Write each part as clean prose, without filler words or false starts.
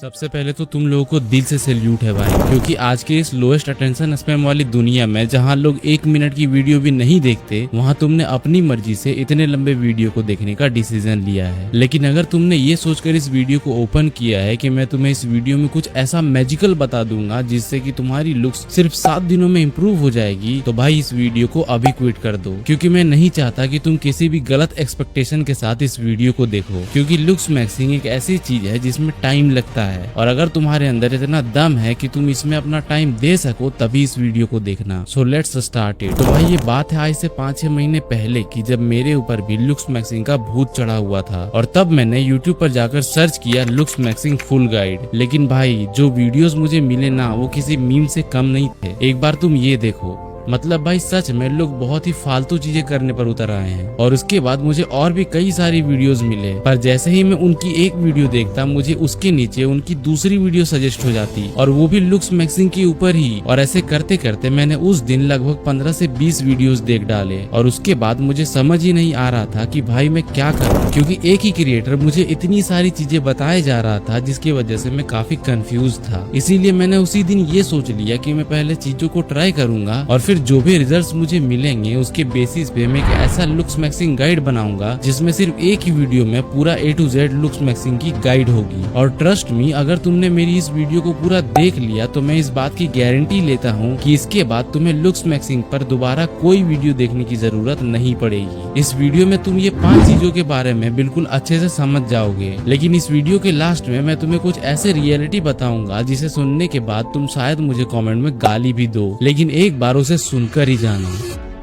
सबसे पहले तो तुम लोगों को दिल से सैल्यूट है भाई, क्योंकि आज के इस लोएस्ट अटेंशन स्पैम वाली दुनिया में जहां लोग 1 मिनट की वीडियो भी नहीं देखते, वहां तुमने अपनी मर्जी से इतने लंबे वीडियो को देखने का डिसीजन लिया है। लेकिन अगर तुमने ये सोचकर इस वीडियो को ओपन किया है कि मैं तुम्हें इस वीडियो में कुछ ऐसा मैजिकल बता दूंगा जिससे कि तुम्हारी लुक्स सिर्फ 7 दिनों में इम्प्रूव हो जाएगी, तो भाई इस वीडियो को अभी क्विट कर दो, क्योंकि मैं नहीं चाहता कि तुम किसी भी गलत एक्सपेक्टेशन के साथ इस वीडियो को देखो। क्योंकि लुक्स मैक्सिंग एक ऐसी चीज है जिसमें टाइम लगता है, और अगर तुम्हारे अंदर इतना दम है कि तुम इसमें अपना टाइम दे सको तभी इस वीडियो को देखना। So let's start it. तो भाई ये बात है आज से 5-6 महीने पहले की, जब मेरे ऊपर भी लुक्स मैक्सिंग का भूत चढ़ा हुआ था, और तब मैंने यूट्यूब पर जाकर सर्च किया लुक्स मैक्सिंग फुल गाइड। लेकिन भाई जो वीडियोस मुझे मिले ना, वो किसी मीम से कम नहीं थे। एक बार तुम ये देखो, मतलब भाई सच में लोग बहुत ही फालतू चीजें करने पर उतर आए हैं। और उसके बाद मुझे और भी कई सारी वीडियोस मिले, पर जैसे ही मैं उनकी एक वीडियो देखता, मुझे उसके नीचे उनकी दूसरी वीडियो सजेस्ट हो जाती, और वो भी लुक्स मैक्सिंग के ऊपर ही। और ऐसे करते करते मैंने उस दिन लगभग 15 से 20 वीडियोस देख डाले, और उसके बाद मुझे समझ ही नहीं आ रहा था कि भाई मैं क्या करूं, क्योंकि एक ही क्रिएटर मुझे इतनी सारी चीजें बताए जा रहा था, जिसकी वजह से मैं काफी कंफ्यूज था। इसीलिए मैंने उसी दिन ये सोच लिया कि मैं पहले चीजों को ट्राई करूंगा, और फिर जो भी रिजल्ट्स मुझे मिलेंगे उसके बेसिस पे मैं एक ऐसा लुक्स मैक्सिंग गाइड बनाऊंगा जिसमें सिर्फ एक ही वीडियो में पूरा A to Z looks maxing की गाइड होगी। और ट्रस्ट मी, अगर तुमने मेरी इस वीडियो को पूरा देख लिया तो मैं इस बात की गारंटी लेता हूँ कि इसके बाद तुम्हें लुक्स मैक्सिंग पर दोबारा कोई वीडियो देखने की जरूरत नहीं पड़ेगी। इस वीडियो में तुम ये 5 चीजों के बारे में बिल्कुल अच्छे से समझ जाओगे। लेकिन इस वीडियो के लास्ट में मैं तुम्हें कुछ ऐसे रियलिटी बताऊंगा जिसे सुनने के बाद तुम शायद मुझे कमेंट में गाली भी दो, लेकिन एक बार उसे सुनकर ही जाना।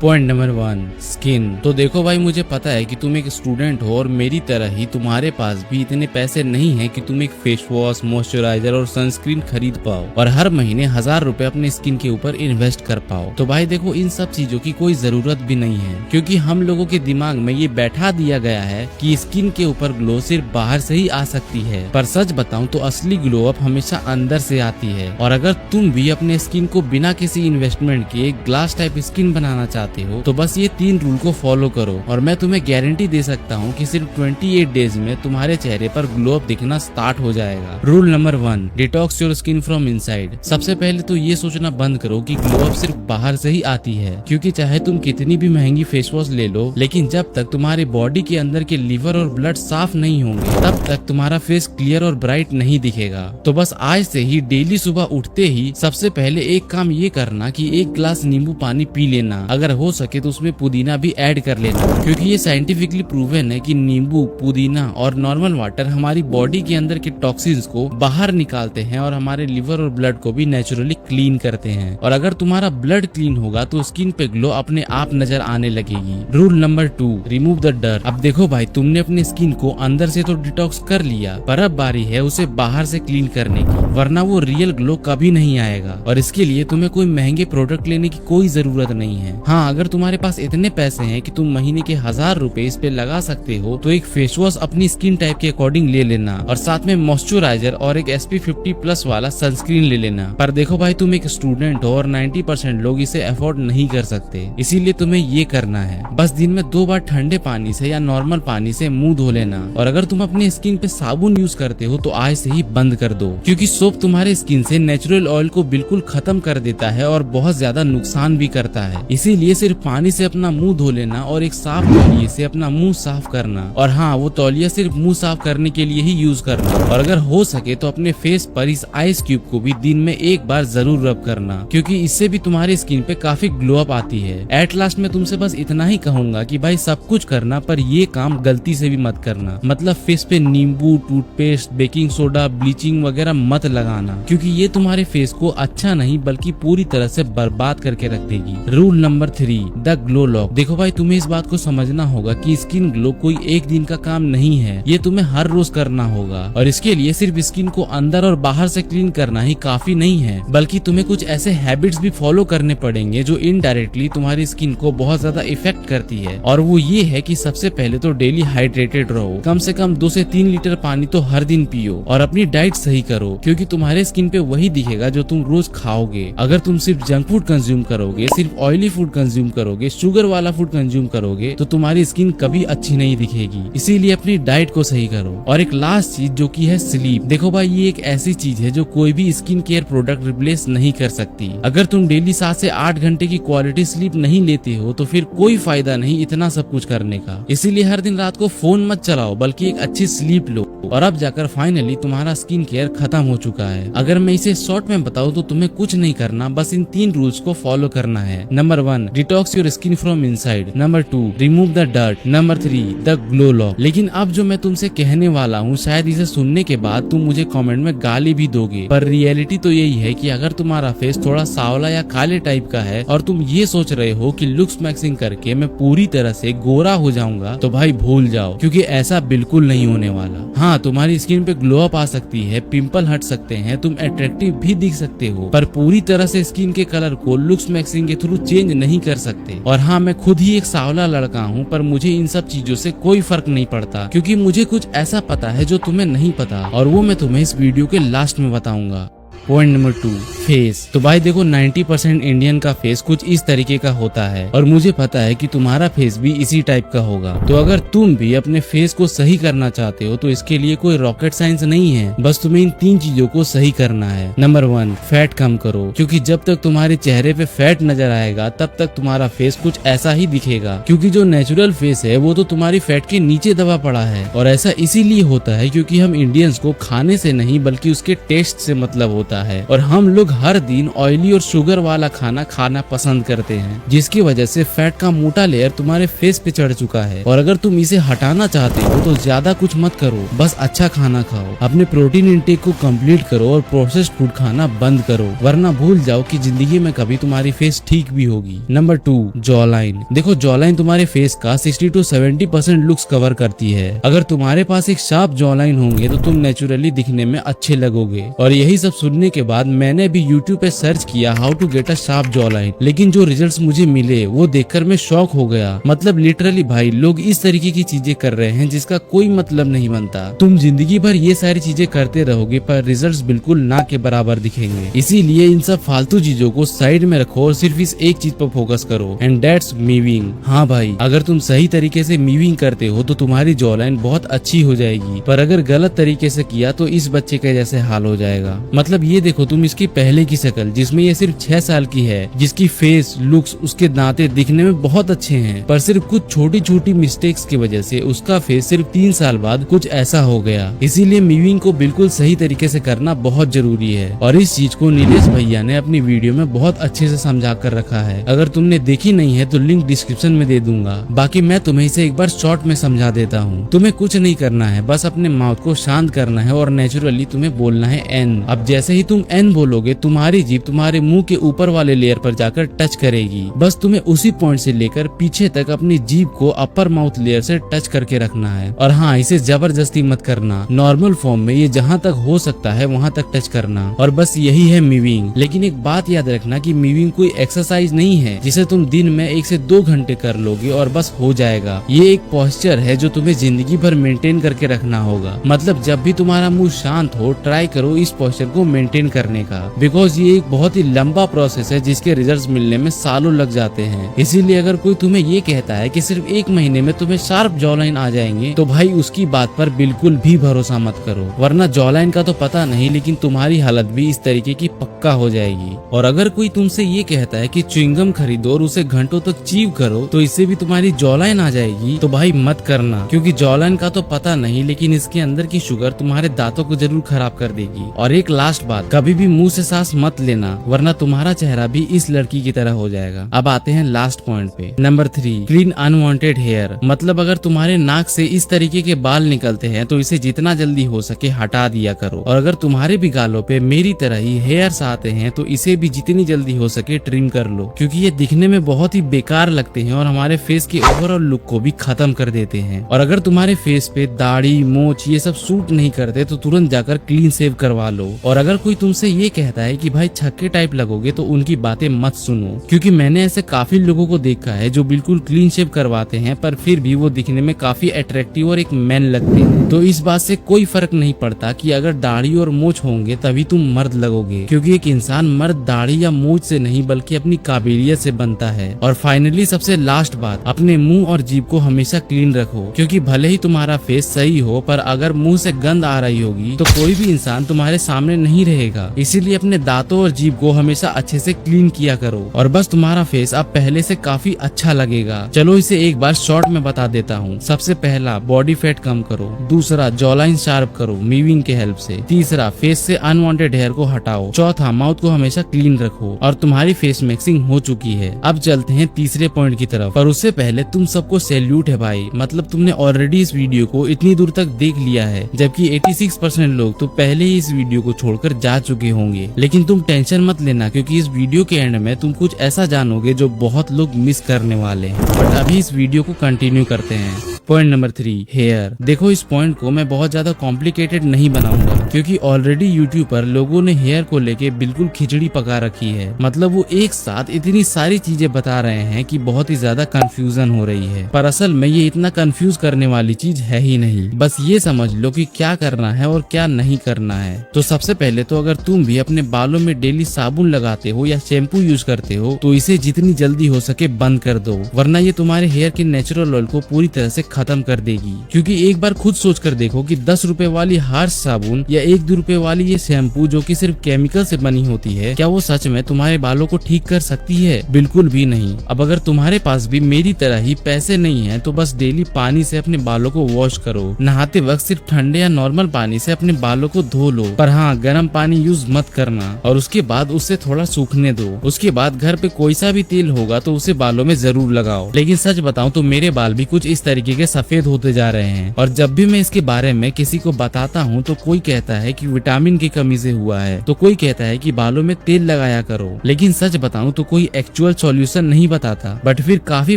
Point number 1, skin. तो देखो भाई, मुझे पता है कि तुम एक स्टूडेंट हो, और मेरी तरह ही तुम्हारे पास भी इतने पैसे नहीं है कि तुम एक फेस वॉश, मॉइस्चराइजर और सनस्क्रीन खरीद पाओ, और हर महीने 1000 रुपए अपने स्किन के ऊपर इन्वेस्ट कर पाओ। तो भाई देखो, इन सब चीजों की कोई जरूरत भी नहीं है, क्योंकि हम लोगों के दिमाग में ये बैठा दिया गया है कि स्किन के ऊपर ग्लो सिर्फ बाहर से ही आ सकती है। पर सच बताऊं तो असली ग्लो अप हमेशा अंदर से आती है। और अगर तुम भी अपने स्किन को बिना किसी इन्वेस्टमेंट के एक ग्लास टाइप स्किन बनाना चाहते हो, तो बस ये 3 रूल को फॉलो करो, और मैं तुम्हें गारंटी दे सकता हूँ कि सिर्फ 28 डेज में तुम्हारे चेहरे पर ग्लो अप दिखना स्टार्ट हो जाएगा। Rule number 1, detox your skin from inside. सबसे पहले तो ये सोचना बंद करो कि ग्लो अप सिर्फ बाहर से ही आती है, क्योंकि चाहे तुम कितनी भी महंगी फेस वॉश ले लो, लेकिन जब तक तुम्हारे बॉडी के अंदर के लीवर और ब्लड साफ नहीं होंगे, तब तक तुम्हारा फेस क्लियर और ब्राइट नहीं दिखेगा। तो बस आज से ही डेली सुबह उठते ही सबसे पहले एक काम ये करना कि 1 ग्लास नींबू पानी पी लेना। अगर हो सके तो उसमें पुदीना भी ऐड कर लेना, क्योंकि ये साइंटिफिकली प्रूवन है कि नींबू, पुदीना और नॉर्मल वाटर हमारी बॉडी के अंदर के टॉक्सिन्स को बाहर निकालते हैं, और हमारे लिवर और ब्लड को भी नेचुरली क्लीन करते हैं। और अगर तुम्हारा ब्लड क्लीन होगा तो स्किन पे ग्लो अपने आप नजर आने लगेगी। Rule number 2, remove the dirt. अब देखो भाई, तुमने अपनी स्किन को अंदर से तो डिटॉक्स कर लिया, पर अब बारी है उसे बाहर से क्लीन करने की, वरना वो रियल ग्लो कभी नहीं आएगा। और इसके लिए तुम्हें कोई महंगे प्रोडक्ट लेने की कोई जरूरत नहीं है। हाँ, अगर तुम्हारे पास इतने पैसे हैं कि तुम महीने के 1000 रुपए इस पे लगा सकते हो, तो एक फेस वॉश अपनी स्किन टाइप के अकॉर्डिंग ले लेना, और साथ में मॉइस्चराइजर और एक SP50+ वाला सनस्क्रीन ले लेना। पर देखो भाई, तुम एक स्टूडेंट हो और 90% लोग इसे अफोर्ड नहीं कर सकते, इसीलिए तुम्हें ये करना है, बस दिन में 2 बार ठंडे पानी से या नॉर्मल पानी से मुंह धो लेना। और अगर तुम अपनी स्किन पे साबुन यूज करते हो तो आज से ही बंद कर दो, क्योंकि सोप तुम्हारे स्किन से नेचुरल ऑयल को बिल्कुल खत्म कर देता है और बहुत ज्यादा नुकसान भी करता है। इसीलिए सिर्फ पानी से अपना मुंह धो लेना, और एक साफ तौलिए से अपना मुंह साफ करना। और हाँ, वो तौलिया सिर्फ मुंह साफ करने के लिए ही यूज करना। और अगर हो सके तो अपने फेस पर इस आइस क्यूब को भी दिन में 1 बार जरूर रब करना, क्योंकि इससे भी तुम्हारी स्किन पे काफी ग्लो अप आती है। एट लास्ट में तुमसे बस इतना ही कहूंगा कि भाई सब कुछ करना, पर ये काम गलती से भी मत करना। मतलब फेस पे नींबू, टूथपेस्ट, बेकिंग सोडा, ब्लीचिंग वगैरह मत लगाना, क्योंकि ये तुम्हारे फेस को अच्छा नहीं बल्कि पूरी तरह से बर्बाद करके रख देगी। Rule number 3, the glow lock. देखो भाई, तुम्हें इस बात को समझना होगा कि स्किन ग्लो कोई एक दिन का काम नहीं है, ये तुम्हें हर रोज करना होगा। और इसके लिए सिर्फ स्किन को अंदर और बाहर से क्लीन करना ही काफी नहीं है, बल्कि तुम्हें कुछ ऐसे हैबिट्स भी फॉलो करने पड़ेंगे जो इनडायरेक्टली तुम्हारी स्किन को बहुत ज्यादा इफेक्ट करती है। और वो ये है कि सबसे पहले तो डेली हाइड्रेटेड रहो, कम से कम 2 से 3 लीटर पानी तो हर दिन पियो, और अपनी डाइट सही करो, क्योंकि क्योंकि तुम्हारे स्किन पे वही दिखेगा जो तुम रोज खाओगे। अगर तुम सिर्फ जंक फूड कंज्यूम करोगे, सिर्फ ऑयली फूड कंज्यूम करोगे, शुगर वाला फूड कंज्यूम करोगे, तो तुम्हारी स्किन कभी अच्छी नहीं दिखेगी। इसीलिए अपनी डाइट को सही करो। और एक लास्ट चीज जो की है स्लीप। देखो भाई, ये एक ऐसी चीज है जो कोई भी स्किन केयर प्रोडक्ट रिप्लेस नहीं कर सकती। अगर तुम डेली 7 से 8 घंटे की क्वालिटी स्लीप नहीं लेते हो तो फिर कोई फायदा नहीं इतना सब कुछ करने का। इसीलिए हर दिन रात को फोन मत चलाओ, बल्कि एक अच्छी स्लीप लो, और अब जाकर फाइनली तुम्हारा स्किन केयर खत्म हो चुका है। अगर मैं इसे शॉर्ट में बताऊं तो तुम्हें कुछ नहीं करना, बस इन 3 रूल्स को फॉलो करना है। Number 1, detox your skin from inside. Number 2, remove the dirt. Number 3, the glow lock. लेकिन अब जो मैं तुमसे कहने वाला हूँ, शायद इसे सुनने के बाद तुम मुझे कमेंट में गाली भी दोगे, पर रियलिटी तो यही है कि अगर तुम्हारा फेस थोड़ा सावला या काले टाइप का है और तुम ये सोच रहे हो कि लुक्स मैक्सिंग करके मैं पूरी तरह से गोरा हो जाऊंगा, तो भाई भूल जाओ, क्योंकि ऐसा बिल्कुल नहीं होने वाला। हाँ, तुम्हारी स्किन पे ग्लो अप आ सकती है, पिंपल हट सकते हैं, तुम अट्रैक्टिव भी दिख सकते हो, पर पूरी तरह से स्किन के कलर को लुक्स मैक्सिंग के थ्रू चेंज नहीं कर सकते। और हाँ, मैं खुद ही एक सावला लड़का हूँ, पर मुझे इन सब चीजों से कोई फर्क नहीं पड़ता, क्योंकि मुझे कुछ ऐसा पता है जो तुम्हें नहीं पता, और वो मैं तुम्हें इस वीडियो के लास्ट में बताऊंगा। Point number 2, face. तो भाई देखो, 90% इंडियन का फेस कुछ इस तरीके का होता है, और मुझे पता है कि तुम्हारा फेस भी इसी टाइप का होगा। तो अगर तुम भी अपने फेस को सही करना चाहते हो तो इसके लिए कोई रॉकेट साइंस नहीं है, बस तुम्हें इन 3 चीजों को सही करना है। नंबर 1, फैट कम करो, क्योंकि जब तक तुम्हारे चेहरे पे फैट नजर आएगा तब तक तुम्हारा फेस कुछ ऐसा ही दिखेगा, क्योंकि जो नेचुरल फेस है वो तो तुम्हारी फैट के नीचे दबा पड़ा है। और ऐसा इसीलिए होता है क्योंकि हम इंडियंस को खाने से नहीं बल्कि उसके टेस्ट से मतलब होता है, और हम लोग हर दिन ऑयली और शुगर वाला खाना खाना पसंद करते हैं, जिसकी वजह से फैट का मोटा लेयर तुम्हारे फेस पे चढ़ चुका है। और अगर तुम इसे हटाना चाहते हो तो ज्यादा कुछ मत करो, बस अच्छा खाना खाओ, अपने प्रोटीन इंटेक को कंप्लीट करो और प्रोसेस्ड फूड खाना बंद करो, वरना भूल जाओ कि जिंदगी में कभी तुम्हारी फेस ठीक भी होगी। Number 2, jaw line. देखो, जॉ लाइन तुम्हारे फेस का 60 to 70% लुक्स कवर करती है। अगर तुम्हारे पास एक शार्प जॉ लाइन होंगे तो तुम नेचुरली दिखने में अच्छे लगोगे। और यही सब सुनने के बाद मैंने भी YouTube पे सर्च किया how to get a sharp jaw line, लेकिन जो रिजल्ट्स मुझे मिले वो देखकर मैं शॉक हो गया। मतलब लिटरली भाई, लोग इस तरीके की चीजें कर रहे हैं जिसका कोई मतलब नहीं बनता। तुम जिंदगी भर ये सारी चीजें करते रहोगे पर रिजल्ट्स बिल्कुल ना के बराबर दिखेंगे। इसीलिए इन सब फालतू चीजों को साइड में रखो और सिर्फ इस एक चीज पर फोकस करो, एंड दैट्स मीविंग। हाँ भाई, अगर तुम सही तरीके से मीविंग करते हो तो तुम्हारी जॉ लाइन बहुत अच्छी हो जाएगी, पर अगर गलत तरीके से किया तो इस बच्चे के जैसे हाल हो जाएगा। मतलब ये देखो, तुम इसकी पहले की शक्ल जिसमें ये सिर्फ 6 साल की है, जिसकी फेस, लुक्स, उसके दांते दिखने में बहुत अच्छे हैं, पर सिर्फ कुछ छोटी छोटी मिस्टेक्स की वजह से उसका फेस सिर्फ 3 साल बाद कुछ ऐसा हो गया। इसीलिए मीविंग को बिल्कुल सही तरीके से करना बहुत जरूरी है, और इस चीज को नीलेश भैया ने अपनी वीडियो में बहुत अच्छे से समझा कर रखा है। अगर तुमने देखी नहीं है तो लिंक डिस्क्रिप्शन में दे दूंगा। बाकी मैं तुम्हें इसे एक बार शॉर्ट में समझा देता हूँ। तुम्हें कुछ नहीं करना है, बस अपने माउथ को शांत करना है और नेचुरली तुम्हें बोलना है एन। अब जैसे ही तुम एन बोलोगे, तुम्हारी जीभ तुम्हारे मुंह के ऊपर वाले लेयर पर जाकर टच करेगी। बस तुम्हें उसी पॉइंट से लेकर पीछे तक अपनी जीभ को अपर माउथ लेयर से टच करके रखना है। और हाँ, इसे जबरदस्ती मत करना, नॉर्मल फॉर्म में ये जहाँ तक हो सकता है वहाँ तक टच करना, और बस यही है मीविंग। लेकिन एक बात याद रखना कि मीविंग कोई एक्सरसाइज नहीं है जिसे तुम दिन में 1 से 2 घंटे कर लोगे और बस हो जाएगा। ये एक पोस्चर है जो तुम्हें जिंदगी भर मेंटेन करके रखना होगा। मतलब जब भी तुम्हारा मुंह शांत हो, ट्राई करो इस पोस्चर को मेंटेन करने का, बिकॉज ये एक बहुत ही लंबा प्रोसेस है जिसके रिजल्ट्स मिलने में सालों लग जाते हैं। इसीलिए अगर कोई तुम्हें ये कहता है कि सिर्फ 1 महीने में तुम्हें शार्प जॉ लाइन आ जाएंगे, तो भाई उसकी बात पर बिल्कुल भी भरोसा मत करो, वरना जॉ लाइन का तो पता नहीं लेकिन तुम्हारी हालत भी इस तरीके की पक्का हो जाएगी। और अगर कोई तुमसे ये कहता है कि च्युइंगम खरीदो और उसे घंटों तक चीव करो तो इससे भी तुम्हारी जॉ लाइन आ जाएगी, तो भाई मत करना, क्योंकि जॉ लाइन का तो पता नहीं लेकिन इसके अंदर की शुगर तुम्हारे दांतों को जरूर खराब कर देगी। और एक लास्ट बात, कभी भी मुंह से सांस मत लेना, वरना तुम्हारा चेहरा भी इस लड़की की तरह हो जाएगा। अब आते हैं लास्ट पॉइंट पे। Number 3, clean unwanted hair. मतलब अगर तुम्हारे नाक से इस तरीके के बाल निकलते हैं तो इसे जितना जल्दी हो सके हटा दिया करो, और अगर तुम्हारे भी गालों पे मेरी तरह ही हेयर्स आते हैं तो इसे भी जितनी जल्दी हो सके ट्रिम कर लो, क्योंकि ये दिखने में बहुत ही बेकार लगते हैं और हमारे फेस के ओवरऑल लुक को भी खत्म कर देते हैं। और अगर तुम्हारे फेस पे दाढ़ी, मोछ ये सब सूट नहीं करते तो तुरंत जाकर क्लीन शेव करवा लो। और अगर कोई तुमसे ये कहता है कि भाई छक्के टाइप लगोगे तो उनकी बातें मत सुनो, क्योंकि मैंने ऐसे काफी लोगों को देखा है जो बिल्कुल क्लीन शेव करवाते हैं पर फिर भी वो दिखने में काफी अट्रैक्टिव और एक मैन लगते हैं। तो इस बात से कोई फर्क नहीं पड़ता कि अगर दाढ़ी और मूंछ होंगे तभी तुम मर्द लगोगे, क्योंकि एक इंसान मर्द दाढ़ी या मूंछ से नहीं बल्कि अपनी काबिलियत से बनता है। और फाइनली सबसे लास्ट बात, अपने मुंह और जीभ को हमेशा क्लीन रखो, क्योंकि भले ही तुम्हारा फेस सही हो पर अगर मुंह से गंद आ रही होगी तो कोई भी इंसान तुम्हारे सामने नहीं रहेगा। इसीलिए अपने दांतों और जीभ को हमेशा अच्छे से क्लीन किया करो और बस तुम्हारा फेस अब पहले से काफी अच्छा लगेगा। चलो इसे एक बार शॉर्ट में बता देता हूँ। सबसे पहला, बॉडी फैट कम करो। दूसरा, जॉलाइन शार्प करो मीविंग के हेल्प से। तीसरा, फेस से अनवांटेड हेयर को हटाओ। चौथा, माउथ को हमेशा क्लीन रखो। और तुम्हारी फेस मैक्सिंग हो चुकी है। अब चलते हैं तीसरे पॉइंट की तरफ, पर उससे पहले तुम सबको सैल्यूट है भाई, मतलब तुमने ऑलरेडी इस वीडियो को इतनी दूर तक देख लिया है, जबकि 86% लोग तो पहले ही इस वीडियो को छोड़कर जा चुके होंगे। लेकिन तुम टेंशन मत लेना, क्योंकि इस वीडियो के एंड में तुम कुछ ऐसा जानोगे जो बहुत लोग मिस करने वाले हैं। बट अभी इस वीडियो को कंटिन्यू करते हैं। Point number 3, hair. देखो इस पॉइंट को मैं बहुत ज्यादा कॉम्प्लिकेटेड नहीं बनाऊंगा, क्योंकि ऑलरेडी यूट्यूब पर लोगों ने हेयर को लेके बिल्कुल खिचड़ी पका रखी है। मतलब वो एक साथ इतनी सारी चीजें बता रहे हैं कि बहुत ही ज्यादा कंफ्यूजन हो रही है। पर असल में ये इतना कंफ्यूज करने वाली चीज है ही नहीं। बस ये समझ लो कि क्या करना है और क्या नहीं करना है। तो सबसे पहले तो अगर तुम भी अपने बालों में डेली साबुन लगाते हो या शैम्पू यूज करते हो तो इसे जितनी जल्दी हो सके बंद कर दो, वरना ये तुम्हारे हेयर के नेचुरल ऑयल को पूरी तरह से खत्म कर देगी। क्योंकि एक बार खुद सोच कर देखो कि 10 रुपए वाली हार्श साबुन या 1-2 रुपए वाली ये शैम्पू जो कि सिर्फ केमिकल से बनी होती है, क्या वो सच में तुम्हारे बालों को ठीक कर सकती है? बिल्कुल भी नहीं। अब अगर तुम्हारे पास भी मेरी तरह ही पैसे नहीं है तो बस डेली पानी से अपने बालों को वॉश करो। नहाते वक्त सिर्फ ठंडे या नॉर्मल पानी से अपने बालों को धो लो, पर हाँ गर्म पानी यूज मत करना। और उसके बाद उससे थोड़ा सूखने दो। उसके बाद घर पे कोई सा भी तेल होगा तो उसे बालों में जरूर लगाओ। लेकिन सच बताऊं तो मेरे बाल भी कुछ इस तरीके के सफेद होते जा रहे हैं, और जब भी मैं इसके बारे में किसी को बताता हूँ तो कोई कहता है कि विटामिन की कमी से हुआ है, तो कोई कहता है कि बालों में तेल लगाया करो। लेकिन सच बताऊं तो कोई एक्चुअल सॉल्यूशन नहीं बताता। बट फिर काफी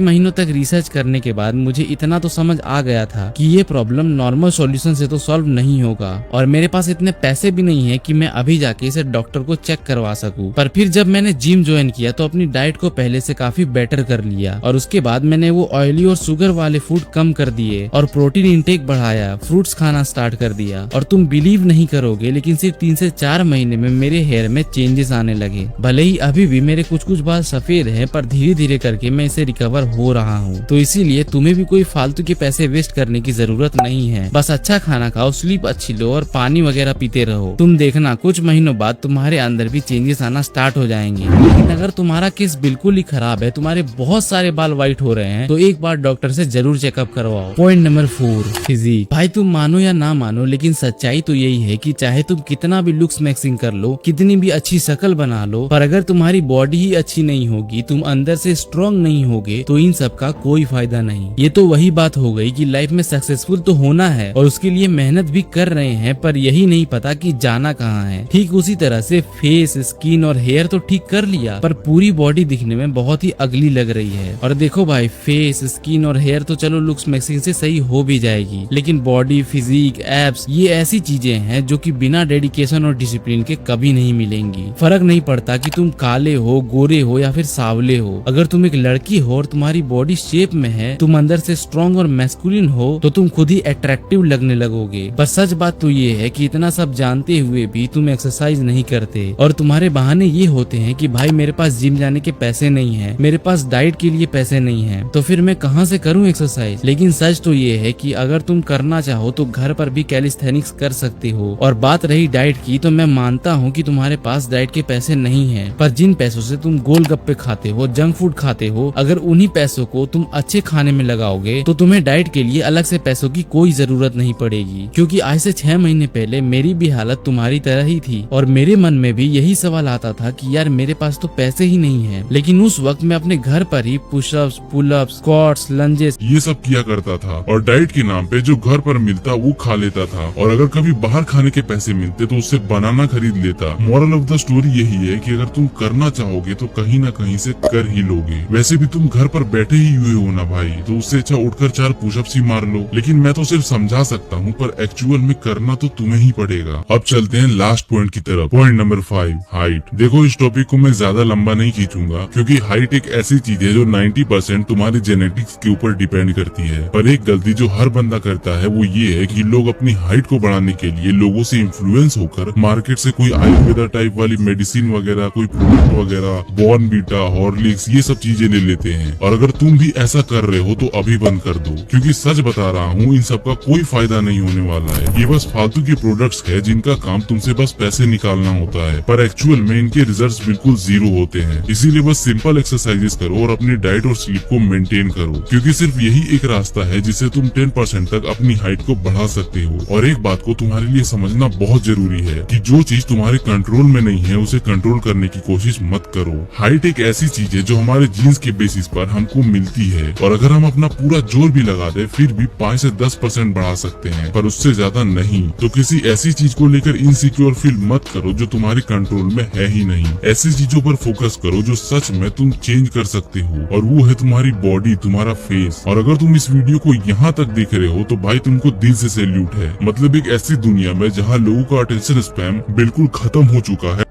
महीनों तक रिसर्च करने के बाद मुझे इतना तो समझ आ गया था कि ये प्रॉब्लम नॉर्मल सॉल्यूशन से तो सॉल्व नहीं होगा, और मेरे पास इतने पैसे भी नहीं है कि मैं अभी जाके इसे डॉक्टर को चेक करवा सकूं। पर फिर जब मैंने जिम ज्वाइन किया तो अपनी डाइट को पहले से काफी बेटर कर लिया, और उसके बाद मैंने वो ऑयली और शुगर वाले फूड कम कर दिए और प्रोटीन इंटेक बढ़ाया, फ्रूट्स खाना स्टार्ट कर दिया। और तुम बिलीव नहीं करोगे लेकिन सिर्फ 3 से 4 महीने में मेरे हेयर में चेंजेस आने लगे। भले ही अभी भी मेरे कुछ बाल सफेद हैं, पर धीरे धीरे करके मैं इसे रिकवर हो रहा हूँ। तो इसीलिए तुम्हें भी कोई फालतू के पैसे वेस्ट करने की जरूरत नहीं है। बस अच्छा खाना खाओ, स्लीप अच्छी लो और पानी वगैरह पीते रहो। तुम देखना कुछ महीनों बाद तुम्हारे अंदर भी चेंजेस आना स्टार्ट हो जाएंगे। लेकिन अगर तुम्हारा केस बिल्कुल ही खराब है, तुम्हारे बहुत सारे बाल व्हाइट हो रहे हैं, तो एक बार डॉक्टर से जरूर चेकअप करवाओ। Point number 4, physique. भाई तुम मानो या ना मानो लेकिन सच्चाई तो यही है कि चाहे तुम कितना भी लुक्स मैक्सिंग कर लो, कितनी भी अच्छी शक्ल बना लो, पर अगर तुम्हारी बॉडी ही अच्छी नहीं होगी, तुम अंदर से स्ट्रॉन्ग नहीं होगे, तो इन सब का कोई फायदा नहीं। ये तो वही बात हो गई कि लाइफ में सक्सेसफुल तो होना है और उसके लिए मेहनत भी कर रहे हैं, पर यही नहीं पता कि जाना कहाँ है। ठीक उसी तरह से फेस, स्किन और हेयर तो ठीक कर लिया, पर पूरी बॉडी दिखने में बहुत ही अगली लग रही है। और देखो भाई, फेस, स्किन और हेयर तो चलो लुक्स मैक्सिंग से सही हो भी जाएगी, लेकिन बॉडी, फिजिक, एब्स, ये ऐसी चीजें हैं जो कि बिना डेडिकेशन और डिसिप्लिन के कभी नहीं मिलेंगी। फर्क नहीं पड़ता कि तुम काले हो, गोरे हो या फिर सांवले हो। अगर तुम एक लड़की हो और तुम्हारी बॉडी शेप में है, तुम अंदर से स्ट्रॉन्ग और मैस्कुलिन हो, तो तुम खुद ही अट्रैक्टिव लगने लगोगे। पर सच बात तो ये है कि इतना सब जानते हुए भी तुम एक्सरसाइज नहीं करते, और तुम्हारे बहाने ये होते हैं कि भाई मेरे पास जिम जाने के पैसे नहीं है, मेरे पास डाइट के लिए पैसे नहीं है, तो फिर मैं कहाँ से करूँ एक्सरसाइज। लेकिन सच तो ये है कि अगर तुम करना चाहो तो घर पर भी कैलिस्थेनिक्स कर सकते हो। और बात रही डाइट की, तो मैं मानता हूँ कि तुम्हारे पास डाइट के पैसे नहीं है, पर जिन पैसों से तुम गोलगप्पे खाते हो, जंक फूड खाते हो, अगर उन्हीं पैसों को तुम अच्छे खाने में लगाओगे तो तुम्हें डाइट के लिए अलग से पैसों की कोई जरूरत नहीं पड़ेगी। क्योंकि आज से 6 महीने पहले मेरी भी हालत तुम्हारी तरह ही थी, और मेरे मन में भी यही सवाल आता था कि यार मेरे पास तो पैसे ही नहीं है। लेकिन उस वक्त मैं अपने घर पर ही पुशअप्स, पुलअप्स, स्क्वाट्स, लंजेस ये सब किया करता था, और डाइट के नाम पे जो घर पर मिलता वो खा लेता था, और अगर कभी बाहर खाने के पैसे मिलते तो उससे बनाना खरीद लेता। मॉरल ऑफ द स्टोरी यही है कि अगर तुम करना चाहोगे तो कहीं ना कहीं से कर ही लोगे। वैसे भी तुम घर पर बैठे ही हुए हो ना भाई, तो उससे अच्छा उठकर 4 पुशअप्स ही मार लो। लेकिन मैं तो सिर्फ समझा सकता हूँ, पर एक्चुअल में करना तो तुम्हें ही पड़ेगा। अब चलते हैं लास्ट लास्ट पॉइंट की तरफ। Point number 5, height. देखो इस टॉपिक को मैं ज्यादा लंबा नहीं खींचूंगा क्योंकि हाइट एक ऐसी चीज है जो 90% तुम्हारे जेनेटिक्स के ऊपर डिपेंड करती है। पर एक गलती जो हर बंदा करता है वो ये है कि लोग अपनी हाइट को बढ़ाने के लिए लोगों से इन्फ्लुएंस होकर मार्केट से कोई आयुर्वेदा टाइप वाली मेडिसिन वगैरह, कोई प्रोडक्ट वगैरह, बॉर्नवीटा, हॉर्लिक्स, ये सब चीजें ले लेते हैं। और अगर तुम भी ऐसा कर रहे हो तो अभी बंद कर दो, क्योंकि सच बता रहा हूँ इन सब का कोई फायदा नहीं होने वाला है। ये बस फालतू के प्रोडक्ट्स है जिनका काम तुमसे बस पैसे निकालना होता है, पर एक्चुअल में इनके रिजल्ट्स बिल्कुल जीरो होते हैं। इसीलिए बस सिंपल एक्सरसाइजेस करो और अपनी डाइट और स्लीप को मेंटेन करो, क्योंकि सिर्फ यही एक रास्ता है जिससे तुम 10% तक अपनी हाइट को बढ़ा सकते हो। और एक बात को तुम्हारे लिए समझना बहुत जरूरी है कि जो चीज तुम्हारे कंट्रोल में नहीं है उसे कंट्रोल करने की कोशिश मत करो। हाइट एक ऐसी चीज है जो हमारे जीन्स के बेसिस पर हमको मिलती है, और अगर हम अपना पूरा जोर भी लगा दे फिर भी 5 से 10% बढ़ा सकते हैं, पर उससे ज्यादा नहीं। तो किसी ऐसी चीज को लेकर इनसिक्योर फील मत करो जो तुम्हारे कंट्रोल में है ही नहीं। ऐसी चीजों पर फोकस करो जो सच में तुम चेंज कर सकते हो, और वो है तुम्हारी बॉडी, तुम्हारा फेस। और अगर तुम इस वीडियो को यहाँ तक देख रहे हो तो भाई तुमको दिल से सैल्यूट है। मतलब एक ऐसी दुनिया में जहाँ लोगों का अटेंशन स्पैम बिल्कुल खत्म हो चुका है।